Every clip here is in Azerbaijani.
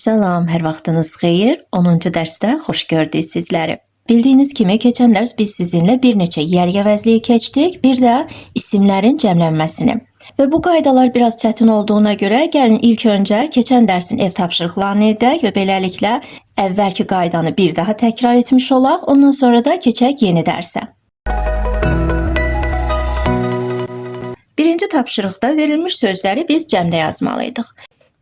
Salam, hər vaxtınız xeyir. 10-cu dərsdə xoş gördük sizləri. Bildiyiniz kimi keçən dərs biz sizinlə bir neçə yer əvəzliyi keçdik, bir də isimlərin cəmlənməsini. Və bu qaydalar biraz çətin olduğuna görə gəlin ilk öncə keçən dərsin ev tapşırıqlarını edək və beləliklə əvvəlki qaydanı bir daha təkrar etmiş olaq, ondan sonra da keçək yeni dərsə. Birinci tapşırıqda verilmiş sözləri biz cəmdə yazmalıydıq.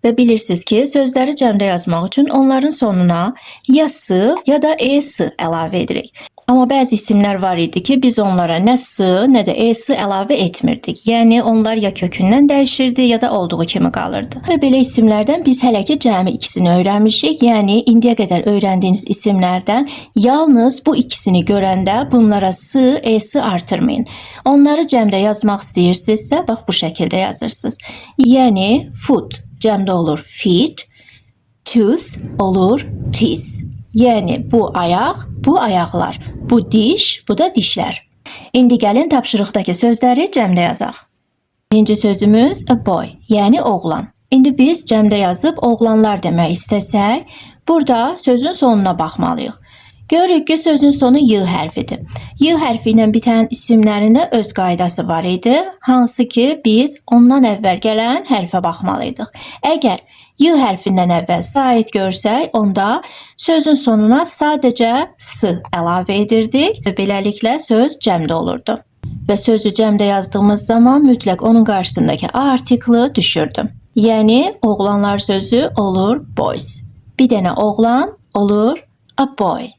Və bilirsiniz ki, sözləri cəmdə yazmaq üçün onların sonuna ya s ya da es əlavə edirik. Amma bəzi isimlər var idi ki, biz onlara nə s, nə də es əlavə etmirdik. Yəni onlar ya kökündən dəyişirdi, ya da olduğu kimi qalırdı. Və belə isimlərdən biz hələ ki cəmi ikisini öyrənmişik. Yəni indiyə qədər öyrəndiyiniz isimlərdən yalnız bu ikisini görəndə bunlara s, es artırmayın. Onları cəmdə yazmaq istəyirsinizsə, bax bu şəkildə yazırsınız. Yəni foot cəmdə olur feet, tooth olur teeth. Yəni bu ayaq, bu ayaqlar, bu diş, bu da dişlər. İndi gəlin tapşırıqdakı sözləri cəmdə yazaq. Birinci sözümüz a boy, yəni oğlan. İndi biz cəmdə yazıb oğlanlar demək istəsək, burada sözün sonuna baxmalıyıq. Görürük ki, sözün sonu y hərfidir. Y hərfi ilə bitən isimlərində öz qaydası var idi, hansı ki biz ondan əvvəl gələn hərfə baxmalıydıq. Əgər y hərfindən əvvəl sait görsək, onda sözün sonuna sadəcə s əlavə edirdik və beləliklə söz cəmdə olurdu. Və sözü cəmdə yazdığımız zaman mütləq onun qarşısındakı a artiklı düşürdüm. Yəni oğlanlar sözü olur boys. Bir dənə oğlan olur a boy.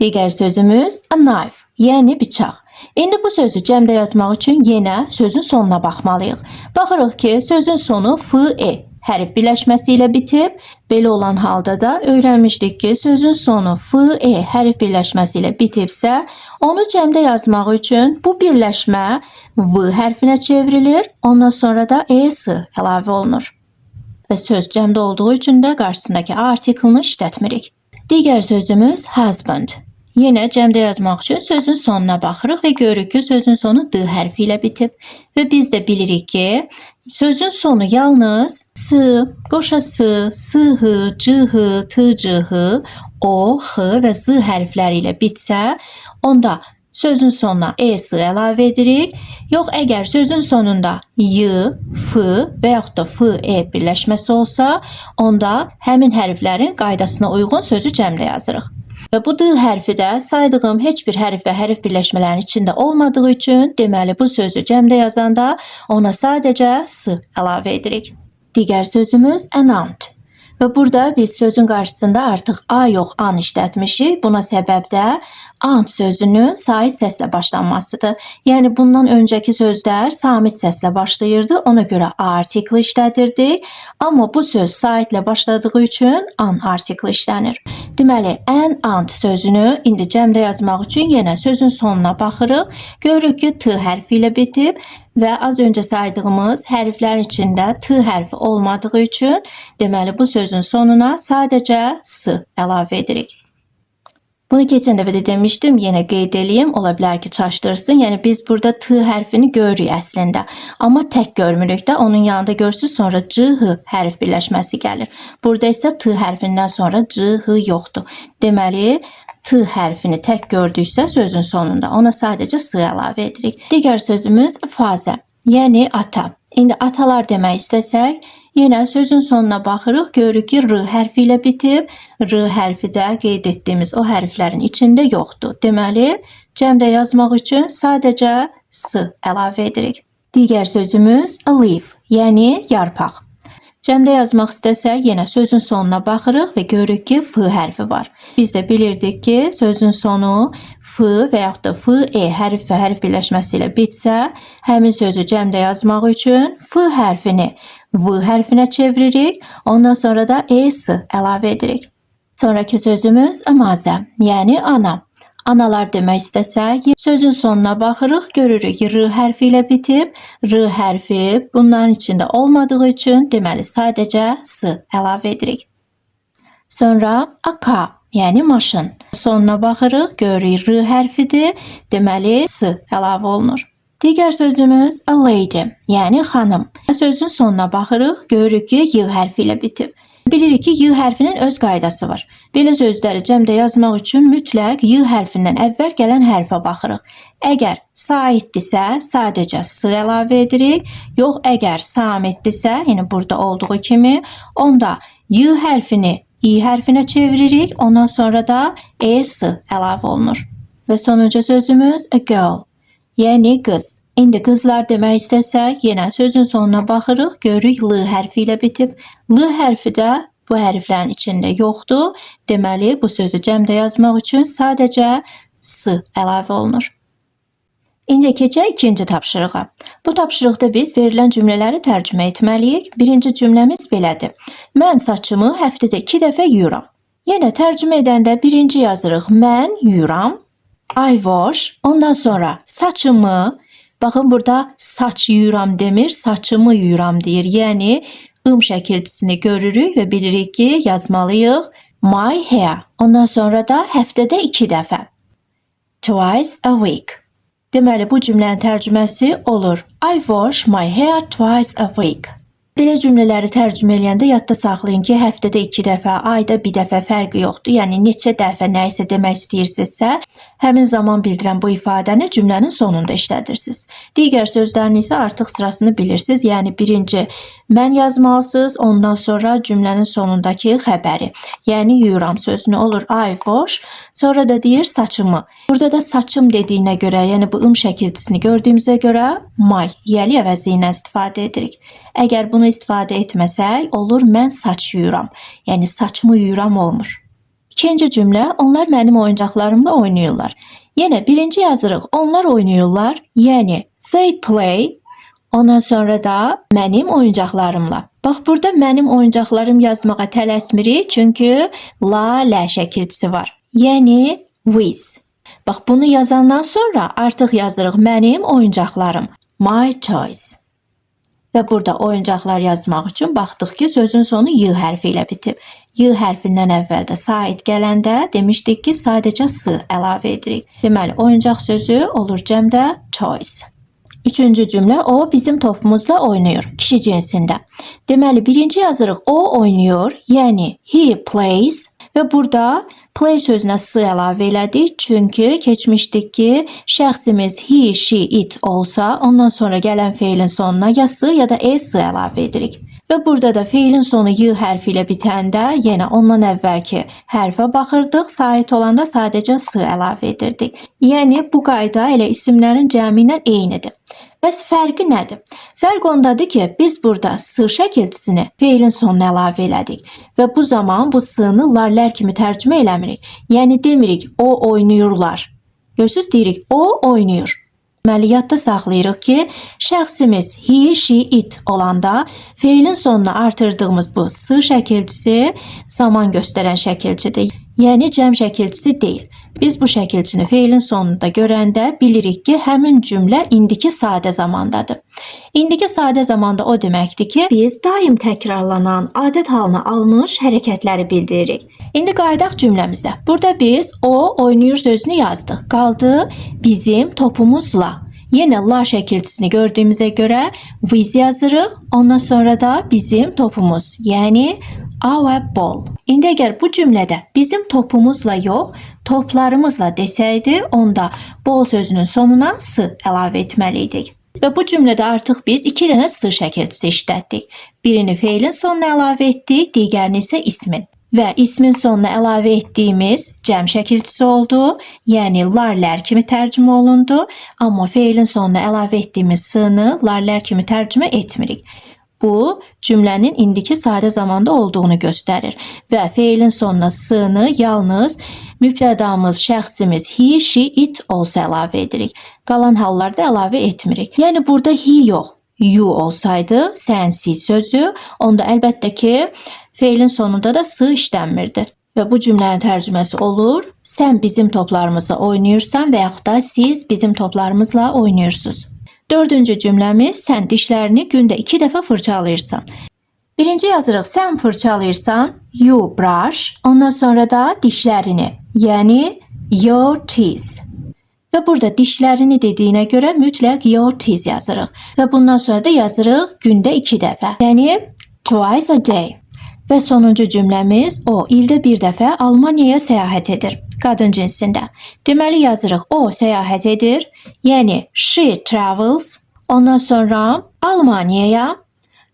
Digər sözümüz a knife, yəni bıçaq. İndi bu sözü cəmdə yazmaq üçün yenə sözün sonuna baxmalıyıq. Baxırıq ki, sözün sonu f-e hərf birləşməsi ilə bitib. Belə olan halda da öyrənmişdik ki, sözün sonu f-e hərf birləşməsi ilə bitibsə, onu cəmdə yazmaq üçün bu birləşmə v hərfinə çevrilir, ondan sonra da es əlavə olunur. Və söz cəmdə olduğu üçün də qarşısındakı a artiklını işlətmirik. Digər sözümüz husband. Yenə cəmdə yazmaq üçün sözün sonuna baxırıq və görürük ki, sözün sonu d hərfi ilə bitib. Və biz də bilirik ki, sözün sonu yalnız s, qoşa s, s-h, c-h, t-c-h, o, x və z hərfləri ilə bitsə, onda sözün sonuna es əlavə edirik. Yox, əgər sözün sonunda y, f və yaxud da f-e birləşməsi olsa, onda həmin hərflərin qaydasına uyğun sözü cəmdə yazırıq. Və bu d hərfi də saydığım heç bir hərf və hərf birləşmələrinin içində olmadığı üçün, deməli bu sözü cəmdə yazanda ona sadəcə s əlavə edirik. Digər sözümüz an aunt. Və burada biz sözün qarşısında artıq a yox, an işlətmişik. Buna səbəb də aunt sözünün sait səslə başlanmasıdır. Yəni bundan öncəki sözlər samit səslə başlayırdı, ona görə a artiklı işlədirdik. Amma bu söz saitlə başladığı üçün an artiklı işlənir. Deməli, an aunt sözünü indi cəmdə yazmaq üçün yenə sözün sonuna baxırıq. Görürük ki, t hərfi ilə bitib. Və az öncə saydığımız hərflərin içində t hərfi olmadığı üçün, deməli bu sözün sonuna sadəcə s əlavə edirik. Bunu keçən dəfə də demişdim, yenə qeyd edeyim, ola bilər ki, çaşdırsın. Yəni biz burada t hərfini görürük əslində, amma tək görmürük də, onun yanında görürsünüz, sonra c-h hərf birləşməsi gəlir. Burada isə t hərfindən sonra c-h yoxdur. Deməli, t hərfini tək gördüksə sözün sonunda ona sadəcə s əlavə edirik. Digər sözümüz father, yəni ata. İndi atalar demək istəsək, yenə sözün sonuna baxırıq, görürük ki, r hərfi ilə bitib. R hərfi də qeyd etdiyimiz o hərflərin içində yoxdur. Deməli, cəmdə yazmaq üçün sadəcə s əlavə edirik. Digər sözümüz a leaf, yəni yarpaq. Cəmdə yazmaq istəsək, yenə sözün sonuna baxırıq və görürük ki, f hərfi var. Biz də bilirdik ki, sözün sonu f və yaxud da f-e hərf və hərf birləşməsi ilə bitsə, həmin sözü cəmdə yazmaq üçün f hərfini v hərfinə çeviririk, ondan sonra da es əlavə edirik. Sonraki sözümüz a mother, yəni ana. Analar demək istəsək, sözün sonuna baxırıq, görürük r hərfi ilə bitib. R hərfi bunların içində olmadığı üçün, deməli sadəcə s əlavə edirik. Sonra a car, yəni maşın. Sonuna baxırıq, görürük r hərfidir, deməli s əlavə olunur. Digər sözümüz a lady, yəni xanım. Sözün sonuna baxırıq, görürük ki, y hərfi ilə bitib. Bilirik ki y hərfinin öz qaydası var. Belə sözləri cəmdə yazmaq üçün mütləq y hərfindən əvvəl gələn hərfə baxırıq. Əgər saitdirsə, sadəcə s əlavə edirik. Yox, əgər samitdirsə, yəni burada olduğu kimi, onda y hərfini i hərfinə çeviririk. Ondan sonra da s əlavə olunur. Və sonuncu sözümüz a girl, yəni qız. İndi qızlar demək istəsək, yenə sözün sonuna baxırıq, görürük l hərfi ilə bitib. L hərfi də bu hərflərin içində yoxdur. Deməli, bu sözü cəmdə yazmaq üçün sadəcə s əlavə olunur. İndi keçək ikinci tapşırığa. Bu tapşırıqda biz verilən cümlələri tərcümə etməliyik. Birinci cümləmiz belədir. Mən saçımı həftədə 2 dəfə yuyuram. Yenə tərcümə edəndə birinci yazırıq mən yuyuram. I wash. Ondan sonra saçımı, baxın burada saç yuyuram demir, saçımı yuyuram deyir. Yəni şəkilçisini görürük və bilirik ki, yazmalıyıq my hair. Ondan sonra da həftədə 2 dəfə. Twice a week. Deməli, bu cümlənin tərcüməsi olur. I wash my hair twice a week. Belə cümlələri tərcümə eləyəndə yadda saxlayın ki, həftədə 2 dəfə, ayda 1 dəfə fərqi yoxdur. Yəni, neçə dəfə nə isə demək istəyirsinizsə, həmin zaman bildirən bu ifadəni cümlənin sonunda işlədirsiniz. Digər sözlərin isə artıq sırasını bilirsiniz. Yəni, birinci mən yazmalısınız, ondan sonra cümlənin sonundakı xəbəri. Yəni, yuyuram sözünü olur I wash, sonra da deyir saçımı. Burada da saçım dediyinə görə, yəni bu şəkilçisini gördüyümüzə görə my, yəli əvəzi ilə istifadə edirik. Əgər bunu istifadə etməsək, olur mən saç yuyuram. Yəni saçımı yuyuram olmur. İkinci cümlə, onlar mənim oyuncaqlarımla oynayırlar. Yenə birinci yazırıq, onlar oynayırlar. Yəni they play. Ondan sonra da mənim oyuncaqlarımla. Bax, burada mənim oyuncaqlarım yazmağa tələsmirik, çünki la, lə şəkilçisi var. Yəni with. Bax, bunu yazandan sonra artıq yazırıq mənim oyuncaqlarım. My toys. Və burada oyuncaqlar yazmaq üçün baxdıq ki, sözün sonu y hərfi ilə bitib. Y hərfindən əvvəldə sait gələndə demişdik ki, sadəcə s əlavə edirik. Deməli, oyuncaq sözü olur cəmdə toys. Üçüncü cümlə, o bizim topumuzla oynayır, kişi cinsində. Deməli, birinci yazırıq, o oynayır, yəni he plays. Və burada play sözünə s əlavə elədik, çünki keçmişdik ki, şəxsimiz he, she, it olsa, ondan sonra gələn feilin sonuna ya s ya da s əlavə edirik. Və burada da feilin sonu y hərfi ilə bitəndə yenə ondan əvvəlki hərfə baxırdıq, sait olanda sadəcə s əlavə edirdik. Yəni, bu qayda elə isimlərin cəmi ilə eynidir. Bəs fərqi nədir? Fərq ondadır ki, biz burada s şəkilçisini feilin sonuna əlavə elədik və bu zaman bu s-nı larlər kimi tərcümə eləmirik. Yəni demirik o oynayırlar. Görürsüz, deyirik o oynayır. Deməli, yadda saxlayırıq ki, şəxsimiz he, she, it olanda feilin sonuna artırdığımız bu s şəkilçisi zaman göstərən şəkilçidir. Yəni cəm şəkilçisi deyil. Biz bu şəkilçini feilin sonunda görəndə bilirik ki, həmin cümlə indiki sadə zamandadır. İndiki sadə zamanda o deməkdir ki, biz daim təkrarlanan, adət halına almış hərəkətləri bildiririk. İndi qayıdaq cümləmizə. Burada biz o oynayır sözünü yazdıq. Qaldı bizim topumuzla. Yenə la şəkilçisini gördüyümüzə görə with yazırıq. Ondan sonra da bizim topumuz, yəni our ball. İndi əgər bu cümlədə bizim topumuzla yox, toplarımızla desəydi, onda ball sözünün sonuna s əlavə etməliydik. Və bu cümlədə artıq biz 2 dənə s şəkilçisi işlətdik. Birini feilin sonuna əlavə etdik, digərini isə ismin. Və ismin sonuna əlavə etdiyimiz cəm şəkilçisi oldu, yəni larlər kimi tərcümə olundu, amma feilin sonuna əlavə etdiyimiz s-nı larlər kimi tərcümə etmirik. Bu, cümlənin indiki sadə zamanda olduğunu göstərir və feilin sonuna s-nı yalnız mübtədamız, şəxsimiz he, she, it olsa əlavə edirik. Qalan hallarda əlavə etmirik. Yəni burada he yox, you olsaydı, sənsiz sözü, onda əlbəttə ki, feilin sonunda da s işlənmirdi. Və bu cümlənin tərcüməsi olur, sən bizim toplarımızla oynayırsan və yaxud da siz bizim toplarımızla oynayırsınız. Dördüncü cümləmiz, sən dişlərini gündə 2 dəfə fırçalayırsan. Birinci yazırıq, sən fırçalayırsan, you brush, ondan sonra da dişlərini, yəni your teeth. Və burada dişlərini dediyinə görə mütləq your teeth yazırıq. Və bundan sonra da yazırıq gündə 2 dəfə, yəni twice a day. Və sonuncu cümləmiz o ildə bir dəfə Almaniyaya səyahət edir. Qadın cinsində. Deməli yazırıq o səyahət edir. Yəni she travels. Ondan sonra Almaniyaya,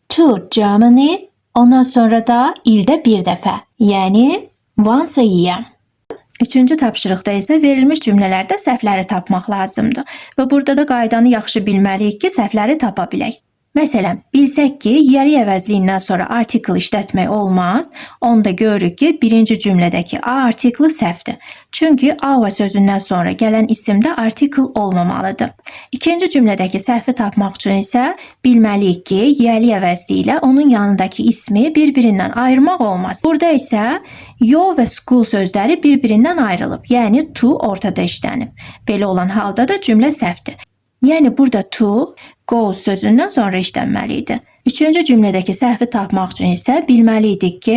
to Germany. Ondan sonra da ildə bir dəfə. Yəni once a year. Üçüncü tapşırıqda isə verilmiş cümlələrdə səhvləri tapmaq lazımdır. Və burada da qaydanı yaxşı bilməliyik ki, səhvləri tapa bilək. Məsələn, bilsək ki, yeri əvəzliyindən sonra artikel işlətmək olmaz, onda görürük ki, birinci cümlədəki A artikli səhvdir. Çünki our sözündən sonra gələn isimdə artikel olmamalıdır. İkinci cümlədəki səhvi tapmaq üçün isə bilməliyik ki, yeri əvəzliyi ilə onun yanındakı ismi bir-birindən ayırmaq olmaz. Burada isə yo və school sözləri bir-birindən ayrılıb, yəni to ortada işlənib. Belə olan halda da cümlə səhvdir. Yəni burada to, go sözündən sonra işlənməli idi. Üçüncü cümlədəki səhvi tapmaq üçün isə bilməliydik ki,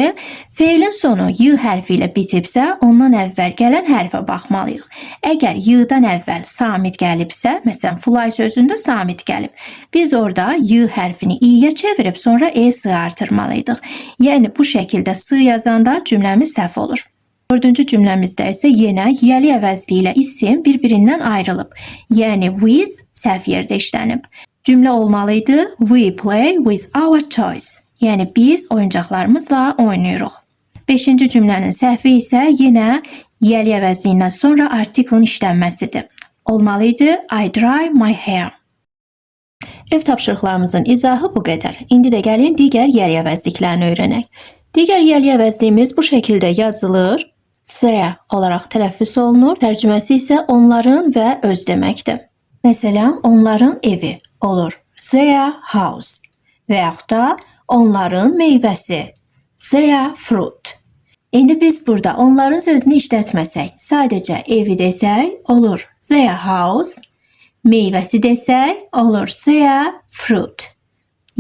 feilin sonu y hərfi ilə bitibsə, ondan əvvəl gələn hərfə baxmalıyıq. Əgər y-dan əvvəl samit gəlibsə, məsələn, fly sözündə samit gəlib, biz orada y hərfini i-yə çevirib sonra e-s artırmalıydıq. Yəni bu şəkildə s yazanda cümləmiz səhv olur. Dördüncü cümləmizdə isə yenə yeli əvəzliyi ilə isim bir-birindən ayrılıb. Yəni with səhv yerdə işlənib. Cümlə olmalıydı we play with our toys. Yəni biz oyuncaqlarımızla oynayırıq. Beşinci cümlənin səhvi isə yenə yeli əvəzliyindən sonra artiklın işlənməsidir. Olmalıydı I dry my hair. Ev tapşırıqlarımızın izahı bu qədər. İndi də gəlin digər yeri əvəzliklərini öyrənək. Digər yeri əvəzliyimiz bu şəkildə yazılır. Their olaraq tələffüz olunur. Tərcüməsi isə onların və öz deməkdir. Məsələn, onların evi olur. Their house. Və yaxud da onların meyvəsi. Their fruit. İndi biz burada onların sözünü işlətməsək, sadəcə evi desək olur. Their house. Meyvəsi desək olur. Their fruit.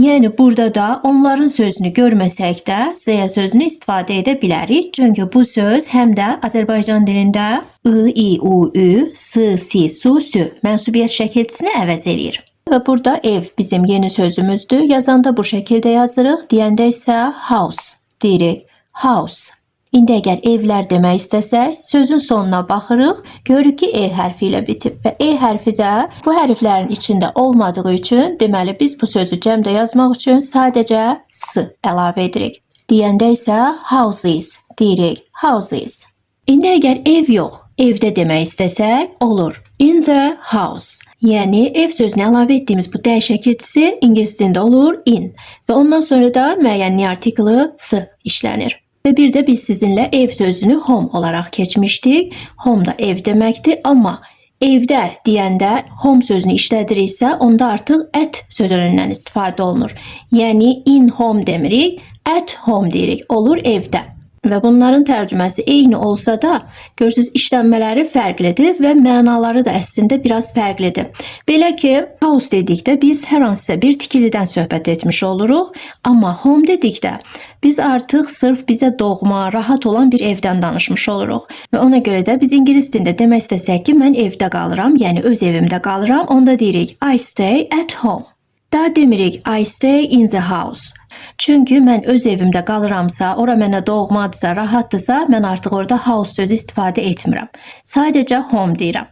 Yəni burada da onların sözünü görməsək də their sözünü istifadə edə bilərik. Çünki bu söz həm də Azərbaycan dilində I, I, U, Ü, S, Si, Su, Sü mənsubiyyət şəkilçisini əvəz eləyir. Və burada ev bizim yeni sözümüzdür. Yazanda bu şəkildə yazırıq. Deyəndə isə house deyirik. House. İndi əgər evlər demək istəsək, sözün sonuna baxırıq, görürük ki, E hərfi ilə bitib və E hərfi də bu hərflərin içində olmadığı üçün, deməli biz bu sözü cəmdə yazmaq üçün sadəcə S əlavə edirik. Deyəndə isə houses deyirik, houses. İndi əgər ev yox, evdə demək istəsək, olur. In the house. Yəni ev sözünü əlavə etdiyimiz bu dəyişək keçisi ingilis dilində olur in və ondan sonra da müəyyənli artikli th işlənir. Və bir də biz sizinlə ev sözünü home olaraq keçmişdik. Home da ev deməkdir, amma evdə deyəndə home sözünü işlədiriksə, onda artıq at sözünündən istifadə olunur. Yəni in home demirik, at home deyirik, olur evdə. Və bunların tərcüməsi eyni olsa da, görürsünüz işlənmələri fərqlidir və mənaları da əslində biraz fərqlidir. Belə ki, house dedikdə biz hər hansısa bir tikilidən söhbət etmiş oluruq, amma home dedikdə biz artıq sırf bizə doğma, rahat olan bir evdən danışmış oluruq. Və ona görə də biz ingilis dilində demək istəsək ki, mən evdə qalıram, yəni öz evimdə qalıram, onda deyirik I stay at home. Daha demirik I stay in the house. Çünki mən öz evimdə qalıramsa, ora mənə doğmadırsa, rahatdırsa, mən artıq orada house sözü istifadə etmirəm. Sadəcə home deyirəm.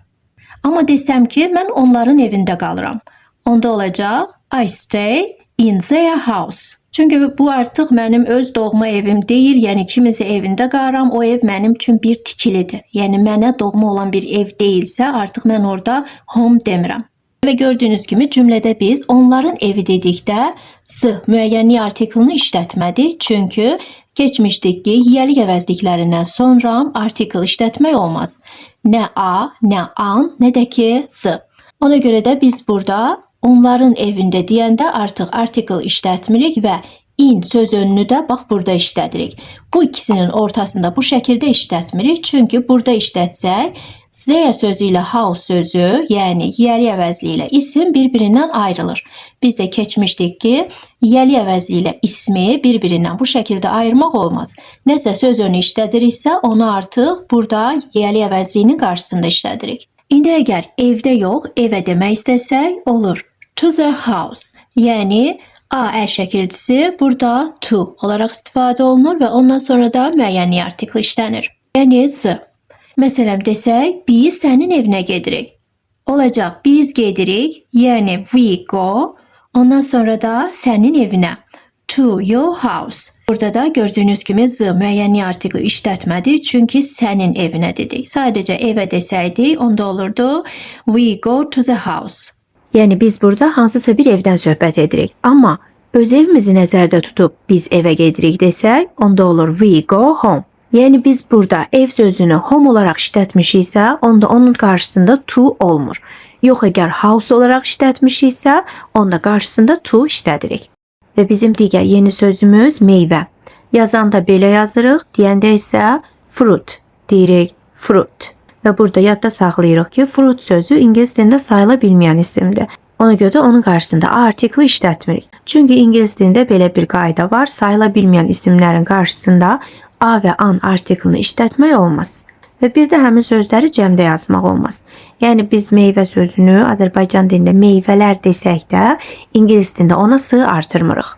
Amma desəm ki, mən onların evində qalıram. Onda olacaq I stay in their house. Çünki bu artıq mənim öz doğma evim deyil, yəni kiminsə evində qalıram, o ev mənim üçün bir tikilidir. Yəni mənə doğma olan bir ev deyilsə, artıq mən orada home demirəm. Və gördüyünüz kimi cümlədə biz onların evi dedikdə s müəyyənlik artiklini işlətmədik. Çünki keçmişdik ki, yiyəlik əvəzliklərindən sonra artikl işlətmək olmaz. Nə a, nə an, nə də ki s. Ona görə də biz burada onların evində deyəndə artıq artikl işlətmirik və in söz önünü də bax burada işlədirik. Bu ikisinin ortasında bu şəkildə işlətmirik. Çünki burada işlətsək Z sözü ilə house sözü, yəni yiyəli əvəzli ilə isim bir-birindən ayrılır. Biz də keçmişdik ki, yiyəli əvəzli ilə ismi bir-birindən bu şəkildə ayırmaq olmaz. Nəsə söz önü işlədiriksə, onu artıq burada yiyəli əvəzliyinin qarşısında işlədirik. İndi əgər evdə yox, evə demək istəsək, olur. To the house, yəni A əl şəkilçisi burada to olaraq istifadə olunur və ondan sonra da müəyyənlik artikli işlənir. Yəni the. Məsələn desək, biz sənin evinə gedirik. Olacaq, biz gedirik, yəni we go. Ondan sonra da sənin evinə. To your house. Burada da gördüyünüz kimi the müəyyənlik artikli işlətmədik, çünki sənin evinə dedik. Sadəcə evə desəydik, onda olurdu we go to the house. Yəni biz burada hansısa bir evdən söhbət edirik. Amma öz evimizi nəzərdə tutub biz evə gedirik desək, onda olur we go home. Yəni biz burada ev sözünü home olaraq işlətmişiksə, onda onun qarşısında to olmur. Yox, əgər house olaraq işlətmişiksə, onda qarşısında to işlədirik. Və bizim digər yeni sözümüz meyvə. Yazanda belə yazırıq, deyəndə isə fruit deyirik, fruit. Və burada yadda saxlayırıq ki, fruit sözü ingilis dilində sayıla bilməyən isimdir. Ona görə də onun qarşısında artikli işlətmirik. Çünki ingilis dilində belə bir qayda var, sayıla bilməyən isimlərin qarşısında a və an artiklini işlətmək olmaz. Və bir də həmin sözləri cəmdə yazmaq olmaz. Yəni biz meyvə sözünü Azərbaycan dilində meyvələr desək də, ingilis dilində ona s artırmırıq.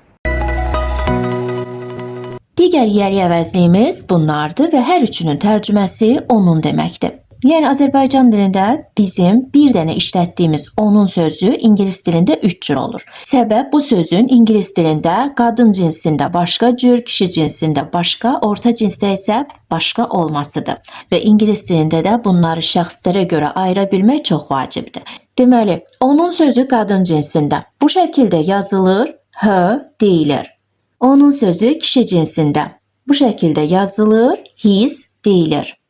Digər yeri əvəzliyimiz bunlardır və hər üçünün tərcüməsi onun deməkdir. Yəni Azərbaycan dilində bizim bir dənə işlətdiyimiz onun sözü ingilis dilində 3 cür olur. Səbəb bu sözün ingilis dilində qadın cinsində başqa cür, kişi cinsində başqa, orta cinsdə isə başqa olmasıdır. Və ingilis dilində də bunları şəxslərə görə ayıra bilmək çox vacibdir. Deməli, onun sözü qadın cinsində bu şəkildə yazılır, her deyilir. Onun sözü kişi cinsində bu şəkildə yazılır, his deyilir.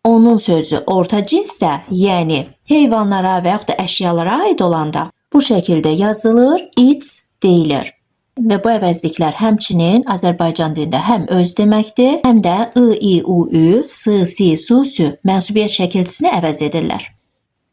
Onun sözü orta cinsdə, yəni heyvanlara və yaxud da əşyalara aid olanda bu şəkildə yazılır, its deyilir. Və bu əvəzliklər həmçinin Azərbaycan dilində həm öz deməkdir, həm də ı, i, u, ü, s, si, su, sü mənsubiyyət şəkilçisini əvəz edirlər.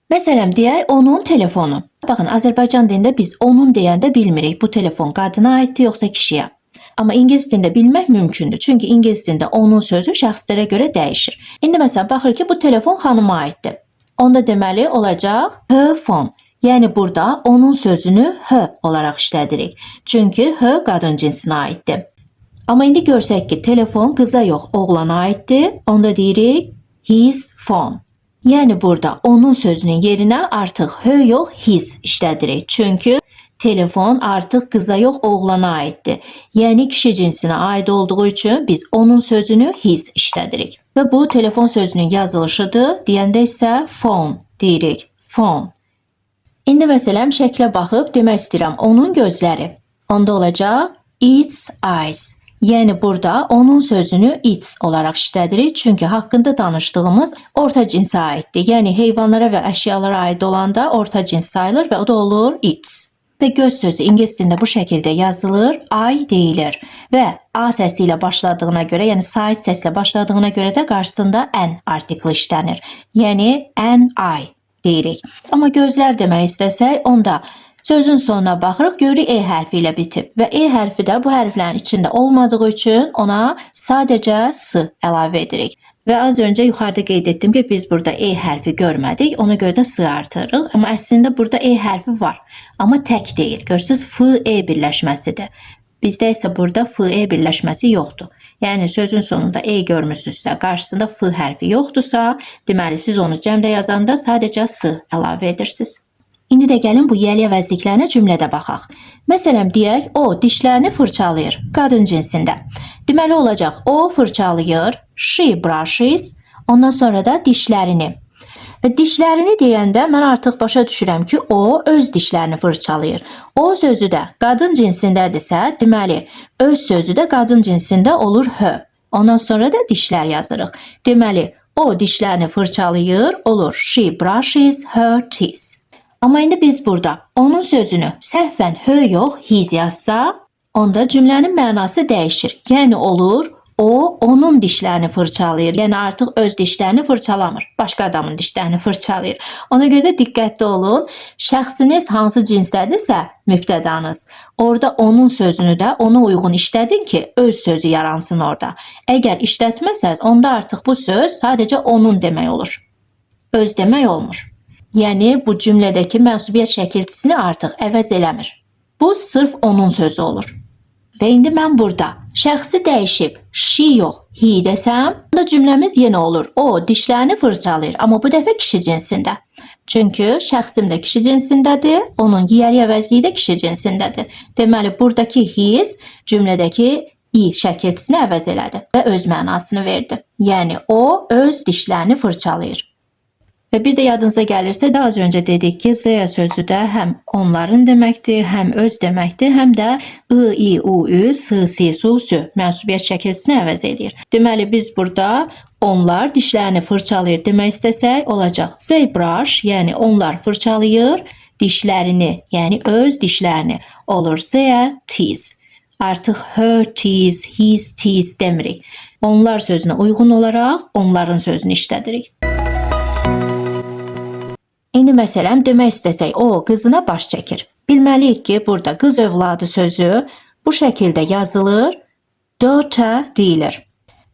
Məsələn, deyək, onun telefonu. Baxın, Azərbaycan dilində biz onun deyəndə bilmirik, bu telefon qadına aiddir yoxsa kişiyə. Amma ingilis dilində bilmək mümkündür. Çünki ingilis dilində onun sözü şəxslərə görə dəyişir. İndi məsələn, baxır ki, bu telefon xanıma aiddir. Onda deməli olacaq her phone. Yəni burada onun sözünü her olaraq işlədirik. Çünki her qadın cinsinə aiddir. Amma indi görsək ki, telefon qıza yox, oğlana aiddir. Onda deyirik his phone. Yəni burada onun sözünün yerinə artıq her yox, his işlədirik. Çünki telefon artıq qıza yox, oğlana aiddir. Yəni kişi cinsinə aid olduğu üçün biz onun sözünü his işlədirik. Və bu telefon sözünün yazılışıdır. Deyəndə isə phone deyirik. Phone. İndi məsələn şəklə baxıb demək istəyirəm onun gözləri. Onda olacaq its eyes. Yəni burada onun sözünü its olaraq işlədirik. Çünki haqqında danışdığımız orta cinsə aiddir. Yəni heyvanlara və əşyalara aid olanda orta cins sayılır və o da olur its. Və göz sözü ingilis dilində bu şəkildə yazılır, eye deyilir. Və a səsi ilə başladığına görə, yəni sait səslə başladığına görə də qarşısında an artikli işlənir. Yəni an eye deyirik. Amma gözlər demək istəsək, onda sözün sonuna baxırıq, görürük e hərfi ilə bitib. Və e hərfi də bu hərflərin içində olmadığı üçün ona sadəcə s əlavə edirik. Və az öncə yuxarıda qeyd etdim ki, biz burada e hərfi görmədik, ona görə də s artırırıq. Amma əslində burada e hərfi var, amma tək deyil. Görürsünüz, f-e birləşməsidir. Bizdə isə burada f-e birləşməsi yoxdur. Yəni sözün sonunda e görmüsünüzsə, qarşısında f hərfi yoxdursa, deməli siz onu cəmdə yazanda sadəcə s əlavə edirsiniz. İndi də gəlin bu yəli əvəzliklərinə cümlədə baxaq. Məsələn, deyək, o dişlərini fırçalayır, qadın cinsində. Deməli olacaq, o fırçalayır, she brushes, ondan sonra da dişlərini. Və dişlərini deyəndə mən artıq başa düşürəm ki, o öz dişlərini fırçalayır. O sözü də qadın cinsindədirsə, deməli, öz sözü də qadın cinsində olur her. Ondan sonra da dişlər yazırıq. Deməli, o dişlərini fırçalayır, olur she brushes her teeth. Amma indi biz burada onun sözünü səhvən her yox, his yazsa, onda cümlənin mənası dəyişir. Yəni olur, o onun dişlərini fırçalayır. Yəni artıq öz dişlərini fırçalamır. Başqa adamın dişlərini fırçalayır. Ona görə də diqqətli olun. Şəxsiniz hansı cinsdədirsə, mübtədanız. Orada onun sözünü də ona uyğun işlədin ki, öz sözü yaransın orada. Əgər işlətməsəz, onda artıq bu söz sadəcə onun demək olur. Öz demək olmur. Yəni bu cümlədəki mənsubiyyət şəkilçisini artıq əvəz eləmir. Bu sırf onun sözü olur. Və indi mən burada şəxsi dəyişib she yox, he desəm, da cümləmiz yenə olur. O dişlərini fırçalayır, amma bu dəfə kişi cinsində. Çünki şəxsim də kişi cinsindədir, onun yiyəli əvəzliyi də kişi cinsindədir. Deməli, buradakı his cümlədəki i şəkilçisini əvəz elədi və öz mənasını verdi. Yəni, o öz dişlərini fırçalayır. Və bir də yadınıza gəlirsə, daha az öncə dedik ki, z sözü də həm onların deməkdir, həm öz deməkdir, həm də ı, i, u, ü, s, si, su, sü mənsubiyyət şəkilçisini əvəz edir. Deməli, biz burada onlar dişlərini fırçalayır demək istəsək olacaq. They brush, yəni onlar fırçalayır dişlərini, yəni öz dişlərini olur. Their teeth. Artıq her teeth, his teeth demirik. Onlar sözünə uyğun olaraq onların sözünü işlədirik. İndi məsələn demək istəsək, o qızına baş çəkir. Bilməliyik ki, burada qız övladı sözü bu şəkildə yazılır, daughter deyilir.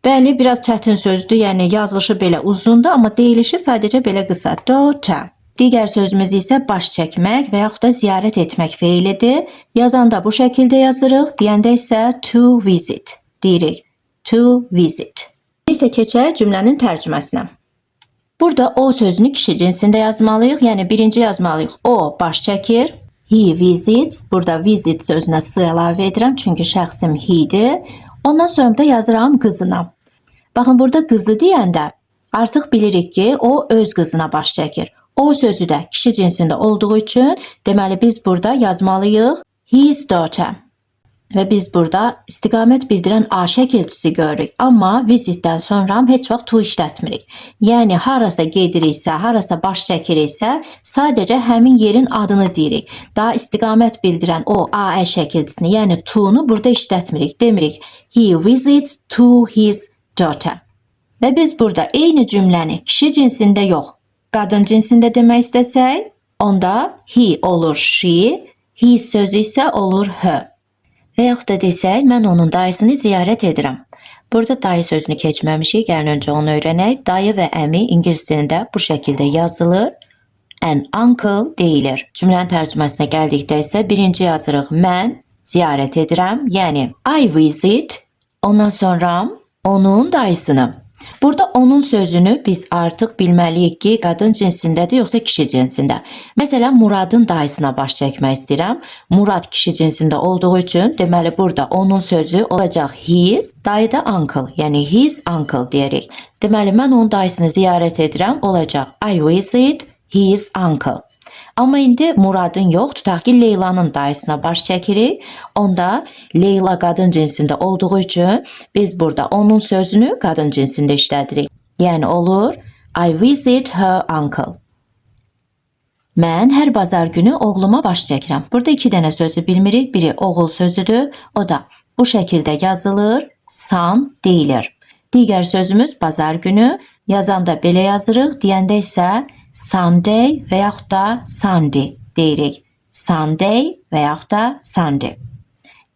Bəli, biraz çətin sözdür, yəni yazılışı belə uzundur, amma deyilişi sadəcə belə qısa, daughter. Digər sözümüz isə baş çəkmək və yaxud da ziyarət etmək feilidir. Yazanda bu şəkildə yazırıq, deyəndə isə to visit deyirik, to visit. İsə keçək cümlənin tərcüməsinə. Burada o sözünü kişi cinsində yazmalıyıq, yəni birinci yazmalıyıq. O baş çəkir, he visits, burada visit sözünə s əlavə edirəm, çünki şəxsim he'dir. Ondan sonra da yazıram qızına. Baxın, burada qızı deyəndə artıq bilirik ki, o öz qızına baş çəkir. O sözü də kişi cinsində olduğu üçün, deməli biz burada yazmalıyıq his daughter. Və biz burada istiqamət bildirən A şəkilçisi görürük. Amma visitdən sonra heç vaxt to işlətmirik. Yəni, harasa gediriksə, harasa baş çəkiriksə, sadəcə həmin yerin adını deyirik. Daha istiqamət bildirən o A şəkilçisini, yəni to'nu burada işlətmirik. Demirik, he visits to his daughter. Və biz burada eyni cümləni kişi cinsində yox, qadın cinsində demək istəsək, onda he olur she, his sözü isə olur her. Və yaxud da desək, mən onun dayısını ziyarət edirəm. Burada dayı sözünü keçməmişik, gəlin öncə onu öyrənək. Dayı və əmi ingilis dilində bu şəkildə yazılır. An uncle deyilir. Cümlənin tərcüməsinə gəldikdə isə birinci yazırıq mən ziyarət edirəm, yəni I visit, ondan sonra onun dayısını. Burada onun sözünü biz artıq bilməliyik ki, qadın cinsindədir, yoxsa kişi cinsində. Məsələn, Muradın dayısına baş çəkmək istəyirəm. Murad kişi cinsində olduğu üçün, deməli burada onun sözü olacaq his, dayı da uncle, yəni his uncle deyirik. Deməli, mən onun dayısını ziyarət edirəm, olacaq I visit his uncle. Amma indi Muradın yox, tutaq ki, Leylanın dayısına baş çəkirik. Onda Leyla qadın cinsində olduğu üçün biz burada onun sözünü qadın cinsində işlədirik. Yəni olur I visit her uncle. Mən hər bazar günü oğluma baş çəkirəm. Burada iki dənə sözü bilmirik. Biri oğul sözüdür. O da bu şəkildə yazılır. Son deyilir. Digər sözümüz bazar günü. Yazanda belə yazırıq. Deyəndə isə Sunday və yaxud da Sunday deyirik. Sunday və yaxud da Sunday.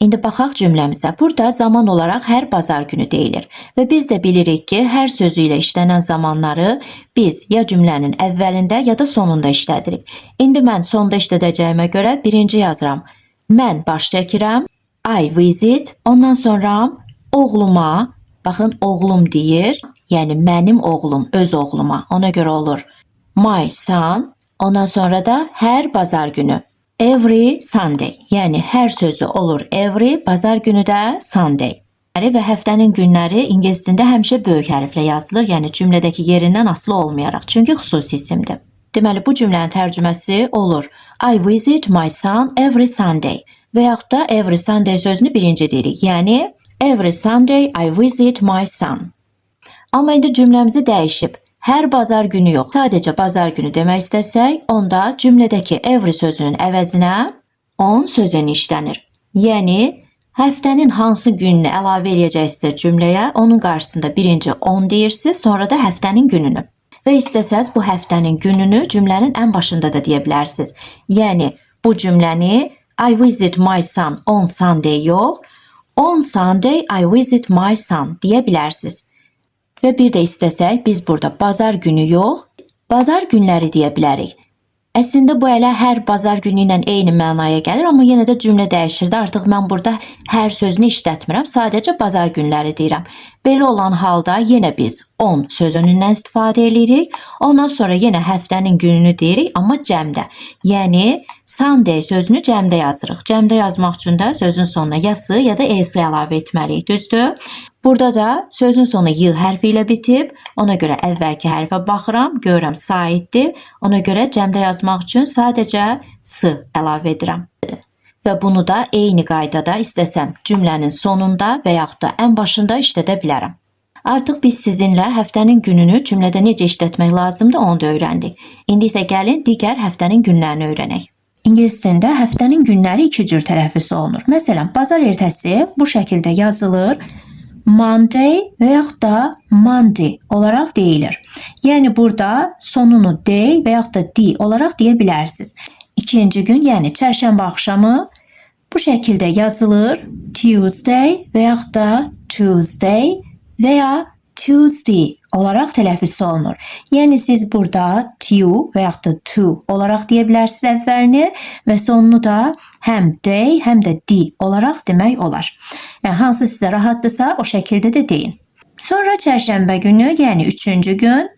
İndi baxaq cümləmizə. Burada zaman olaraq hər bazar günü deyilir. Və biz də bilirik ki, hər sözü ilə işlənən zamanları biz ya cümlənin əvvəlində ya da sonunda işlədirik. İndi mən sonda işlədəcəyimə görə birinci yazıram. Mən baş çəkirəm. I visit. Ondan sonra oğluma, baxın oğlum deyir. Yəni mənim oğlum, öz oğluma. Ona görə olur. My son, ondan sonra da hər bazar günü. Every Sunday, yəni hər sözü olur every, bazar günü də Sunday. Və həftənin günləri ingilis dilində həmişə böyük hərflə yazılır, yəni cümlədəki yerindən asılı olmayaraq, çünki xüsusi isimdir. Deməli, bu cümlənin tərcüməsi olur. I visit my son every Sunday. Və yaxud da every Sunday sözünü birinci deyirik, yəni every Sunday I visit my son. Amma indi cümləmizi dəyişib. Hər bazar günü yox, sadəcə bazar günü demək istəsək, onda cümlədəki every sözünün əvəzinə on sözünü işlənir. Yəni, həftənin hansı gününü əlavə eləyəcəksə cümləyə, onun qarşısında birinci on deyirsiniz, sonra da həftənin gününü. Və istəsəz bu həftənin gününü cümlənin ən başında da deyə bilərsiniz. Yəni, bu cümləni I visit my son on Sunday yox, on Sunday I visit my son deyə bilərsiniz. Və bir də istəsək, biz burada bazar günü yox, bazar günləri deyə bilərik. Əslində bu elə hər bazar günü ilə eyni mənaya gəlir, amma yenə də cümlə dəyişir. Artıq mən burada hər sözünü işlətmirəm, sadəcə bazar günləri deyirəm. Belə olan halda yenə biz on sözünündən istifadə edirik. Ondan sonra yenə həftənin gününü deyirik, amma cəmdə. Yəni Sunday sözünü cəmdə yazırıq. Cəmdə yazmaq üçün də sözün sonuna ya s ya da es əlavə etməliyik, düzdür? Burada da sözün sonu y hərfi ilə bitib. Ona görə əvvəlki hərfə baxıram, görürəm saitdir. Ona görə cəmdə yazmaq üçün sadəcə s əlavə edirəm. Və bunu da eyni qaydada istəsəm cümlənin sonunda və yaxud da ən başında işlədə bilərəm. Artıq biz sizinlə həftənin gününü cümlədə necə işlətmək lazımdır, onu da öyrəndik. İndi isə gəlin digər həftənin günlərini öyrənək. İngilis dilində həftənin günləri iki cür tələffüz olunur. Məsələn, bazar ertəsi bu şəkildə yazılır. Monday və yaxud da Monday olaraq deyilir. Yəni burada sonunu day və yaxud da d olaraq deyə bilərsiniz. İkinci gün, yəni çərşənbə axşamı bu şəkildə yazılır. Tuesday və yaxud da Tuesday və ya Tuesday olaraq tələffüz olunur. Yəni siz burada tu və yaxud da to olaraq deyə bilərsiniz əvvəlini və sonunu da həm day, həm də d olaraq demək olar. Yəni hansı sizə rahatdırsa o şəkildə də deyin. Sonra çərşənbə günü, yəni üçüncü gün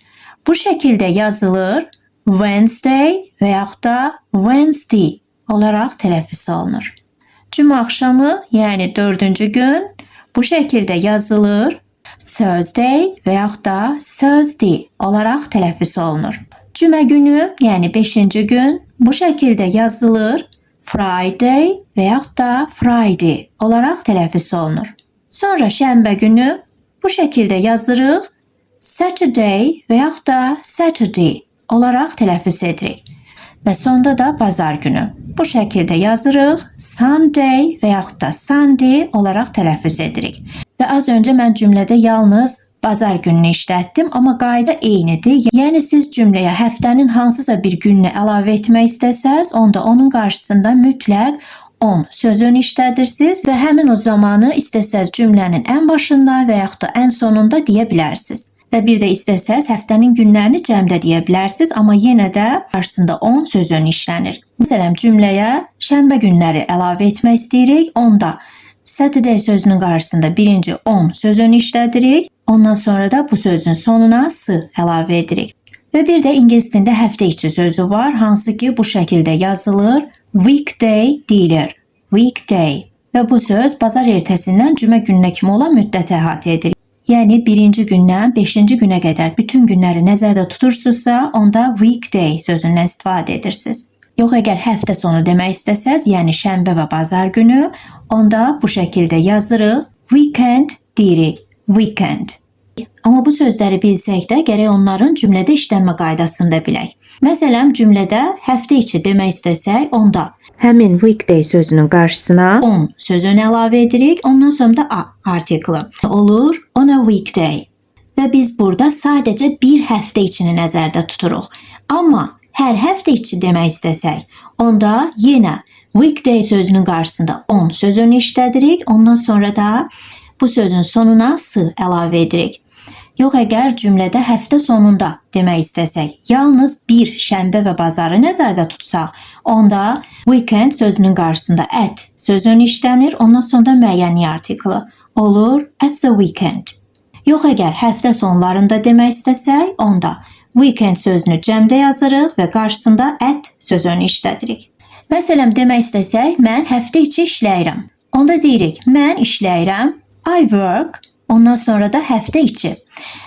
bu şəkildə yazılır. Wednesday və yaxud da Wednesday olaraq tələffüz olunur. Cümə axşamı, yəni dördüncü gün bu şəkildə yazılır. Thursday və yaxud da Thursday olaraq tələffüz olunur. Cümə günü, yəni beşinci gün bu şəkildə yazılır. Friday və yaxud da Friday olaraq tələffüz olunur. Sonra şənbə günü bu şəkildə yazırıq. Saturday və yaxud da Saturday olaraq tələffüz edirik. Və sonda da bazar günü. Bu şəkildə yazırıq. Sunday və yaxud da Sunday olaraq tələffüz edirik. Və az öncə mən cümlədə yalnız bazar gününü işlətdim, amma qayda eynidir. Yəni siz cümləyə həftənin hansısa bir gününü əlavə etmək istəsəz, onda onun qarşısında mütləq on sözünü işlədirsiniz və həmin o zamanı istəsəz cümlənin ən başında və yaxud da ən sonunda deyə bilərsiniz. Və bir də istəsəz həftənin günlərini cəmdə deyə bilərsiniz, amma yenə də qarşısında on sözünü işlənir. Məsələn, cümləyə şənbə günləri əlavə etmək istəyirik, onda Saturday sözünün qarşısında birinci on sözünü işlədirik, ondan sonra da bu sözün sonuna s əlavə edirik. Və bir də ingilis dilində həftə içi sözü var, hansı ki bu şəkildə yazılır. Weekday deyilir. Weekday. Və bu söz bazar ertəsindən cümə gününə kimi olan müddəti əhatə edir. Yəni birinci gündən 5-ci günə qədər bütün günləri nəzərdə tutursunuzsa, onda weekday sözündən istifadə edirsiniz. Yox, əgər həftə sonu demək istəsəz, yəni şənbə və bazar günü, onda bu şəkildə yazırıq. Weekend deyirik. Weekend. Amma bu sözləri bilsək də gərək onların cümlədə işlənmə qaydasını da bilək. Məsələn, cümlədə həftə içi demək istəsək, onda həmin weekday sözünün qarşısına on sözünü əlavə edirik, ondan sonra da a artiklı olur on a weekday. Və biz burada sadəcə bir həftə içini nəzərdə tuturuq. Amma hər həftə içi demək istəsək, onda yenə weekday sözünün qarşısında on sözünü işlədirik, ondan sonra da bu sözün sonuna s əlavə edirik. Yox, əgər cümlədə həftə sonunda demək istəsək, yalnız bir şənbə və bazarı nəzərdə tutsaq, onda weekend sözünün qarşısında at sözünü işlənir, ondan sonra müəyyənlik artiklı olur at the weekend. Yox, əgər həftə sonlarında demək istəsək, onda weekend sözünü cəmdə yazırıq və qarşısında at sözünü işlədirik. Məsələn, demək istəsək, mən həftə içi işləyirəm. Onda deyirik, mən işləyirəm, I work, ondan sonra da həftə içi.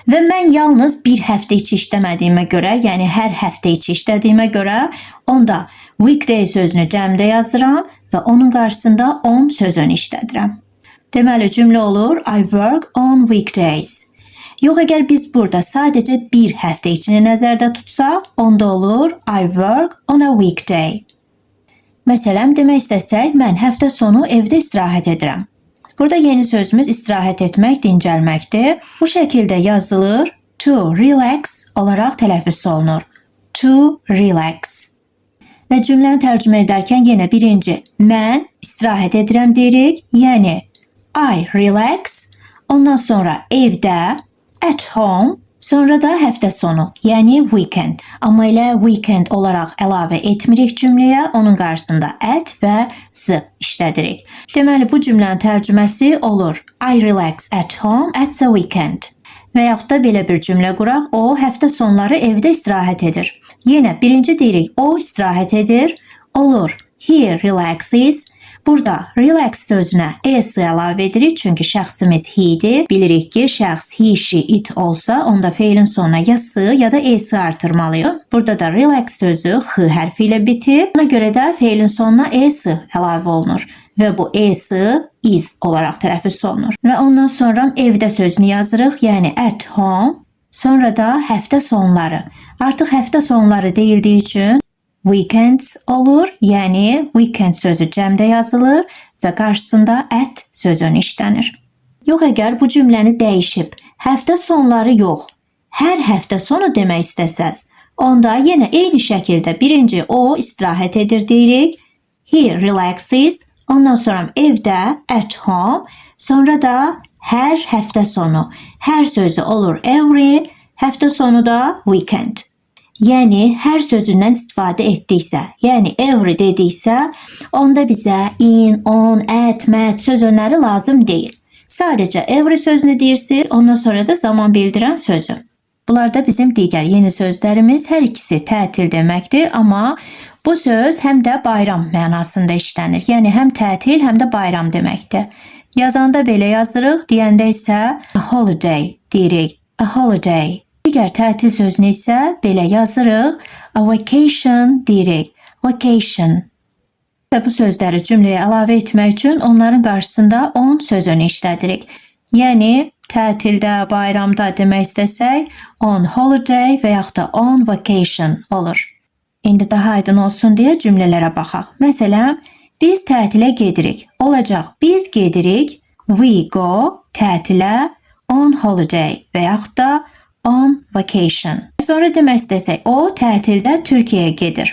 Və mən yalnız bir həftə içi işləmədiyimə görə, yəni hər həftə içi işlədiyimə görə, onda weekday sözünü cəmdə yazıram və onun qarşısında on sözünü işlədirəm. Deməli, cümlə olur, I work on weekdays. Yox, əgər biz burada sadəcə bir həftə içini nəzərdə tutsaq, onda olur, I work on a weekday. Məsələn, demək istəsək, mən həftə sonu evdə istirahət edirəm. Burada yeni sözümüz istirahət etmək, dincəlməkdir. Bu şəkildə yazılır. To relax olaraq tələffüz olunur. To relax. Və cümləni tərcümə edərkən yenə birinci mən istirahət edirəm deyirik. Yəni I relax. Ondan sonra evdə at home Sonra da həftə sonu, yəni weekend. Amma elə weekend olaraq əlavə etmirik cümləyə, onun qarşısında at və z işlədirik. Deməli, bu cümlənin tərcüməsi olur: I relax at home at the weekend. Və yaxud da belə bir cümlə quraq: o həftə sonları evdə istirahət edir. Yenə birinci deyirik: o istirahət edir. Olur: he relaxes. Burada relax sözünə es əlavə edirik, çünki şəxsimiz he-dir. Bilirik ki, şəxs he, she, it olsa, onda feilin sonuna ya s ya da es artırmalıyıq. Burada da relax sözü x hərfi ilə bitir. Buna görə də feilin sonuna es əlavə olunur və bu es is olaraq tələffüz olunur. Və ondan sonra evdə sözünü yazırıq, yəni at home. Sonra da həftə sonları. Artıq həftə sonları deyildiyi üçün weekends olur, yəni weekend sözü cəmdə yazılır və qarşısında at sözünü işlənir. Yox, əgər bu cümləni dəyişib, həftə sonları yox, hər həftə sonu demək istəsəz, onda yenə eyni şəkildə birinci o istirahət edir deyirik, he relaxes, ondan sonra evdə at home, sonra da hər həftə sonu, hər sözü olur every, həftə sonu da weekend. Yəni, hər sözündən istifadə etdiksə, yəni every dediksə, onda bizə in, on, at, mat sözünləri lazım deyil. Sadəcə every sözünü deyirsiniz, ondan sonra da zaman bildirən sözü. Bunlar da bizim digər yeni sözlərimiz, hər ikisi tətil deməkdir, amma bu söz həm də bayram mənasında işlənir. Yəni, həm tətil, həm də bayram deməkdir. Yazanda belə yazırıq, deyəndə isə a holiday deyirik, a holiday. Digər tətil sözünü isə belə yazırıq, a vacation deyirik, vacation. Və bu sözləri cümləyə əlavə etmək üçün onların qarşısında on sözünü işlədirik. Yəni, tətildə, bayramda demək istəsək, on holiday və yaxud da on vacation olur. İndi daha aydın olsun deyə cümlələrə baxaq. Məsələn, biz tətilə gedirik. Olacaq, biz gedirik, we go, tətilə, on holiday və yaxud da on vacation. Sonra demək istəsək, o tətildə Türkiyəyə gedir.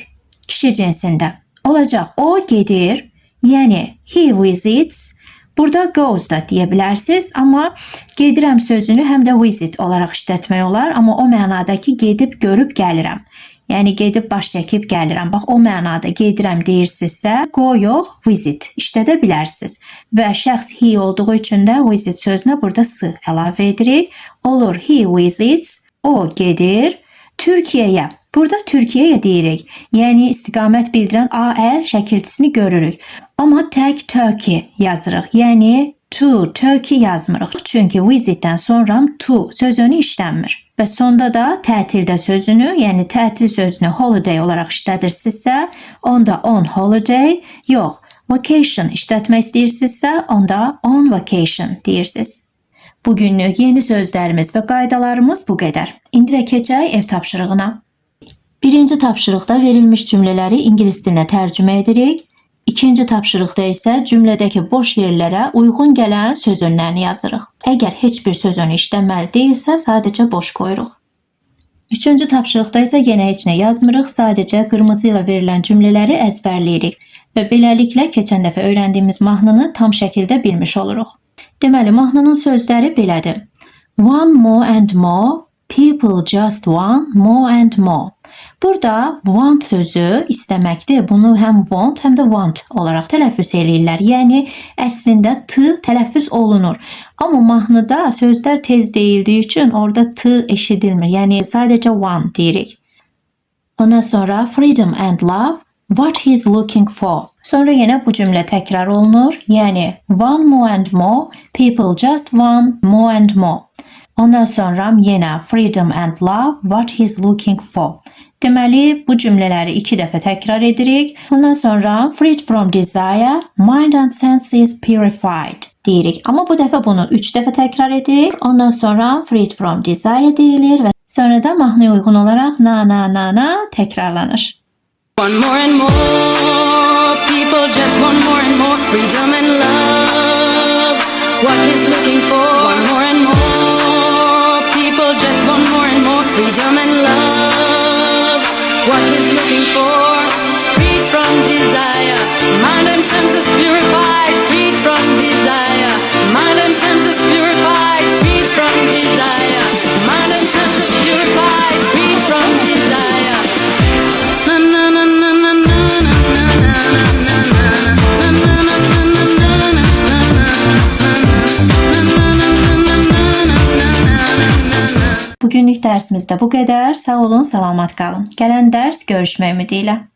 Kişi cinsində. Olacaq, o gedir, yəni he visits. Burada goes da deyə bilərsiniz, amma gedirəm sözünü həm də visit olaraq işlətmək olar, amma o mənada ki, gedib görüb gəlirəm. Yəni gedib baş çəkib gəlirəm. Bax, o mənada gedirəm deyirsinizsə, go yox, visit işlədə bilərsiniz. Və şəxs he olduğu üçün də visit sözünə burada s əlavə edirik. Olur, he visits, o gedir Türkiyəyə. Burada Türkiyəyə deyirik. Yəni istiqamət bildirən AL şəkilçisini görürük. Amma tək Turkey yazırıq. Yəni to, Turkey yazmırıq. Çünki visitdən sonra to sözünü işlənmir. Və sonda da tətildə sözünü, yəni tətil sözünü holiday olaraq işlədirsinizsə, onda on holiday, yox, vacation işlətmək istəyirsinizsə, onda on vacation deyirsiniz. Bugünlük yeni sözlərimiz və qaydalarımız bu qədər. İndi də keçək ev tapşırığına. Birinci tapşırıqda verilmiş cümlələri ingilis dilinə tərcümə edirik. İkinci tapşırıqda isə cümlədəki boş yerlərə uyğun gələn söz önlərini yazırıq. Əgər heç bir söz önü işlənməli deyilsə, sadəcə boş qoyuruq. Üçüncü tapşırıqda isə yenə heç nə yazmırıq, sadəcə qırmızı ilə verilən cümlələri əzbərləyirik və beləliklə keçən dəfə öyrəndiyimiz mahnını tam şəkildə bilmiş oluruq. Deməli, mahnının sözləri belədir. One more and more, people just want more and more. Burada want sözü istəməkdir. Bunu həm want, həm də want olaraq tələffüz eləyirlər. Yəni, əslində t tələffüz olunur. Amma mahnıda sözlər tez deyildiyi üçün orada t eşidilmir. Yəni, sadəcə want deyirik. Ondan sonra freedom and love, what he's looking for. Sonra yenə bu cümlə təkrar olunur. Yəni, one more and more, people just want more and more. Ondan sonra yenə freedom and love, what he's looking for. Deməli, bu cümlələri 2 dəfə təkrar edirik. Ondan sonra freed from desire, mind and senses purified deyirik. Amma bu dəfə bunu 3 dəfə təkrar edirik. Ondan sonra freed from desire deyilir və sonra da mahnıya uyğun olaraq na na na na təkrarlanır. One more and more, people just want more and more freedom and love, what he's looking for. One more and more, people just want more and more freedom and love, what he's looking for. Freed from desire, mind and senses purified. Freed from desire, mind and senses purified. Freed from desire, mind and senses günlük dərsimizdə bu qədər. Sağ olun, salamat qalın. Gələn dərs görüşmək ümidi ilə.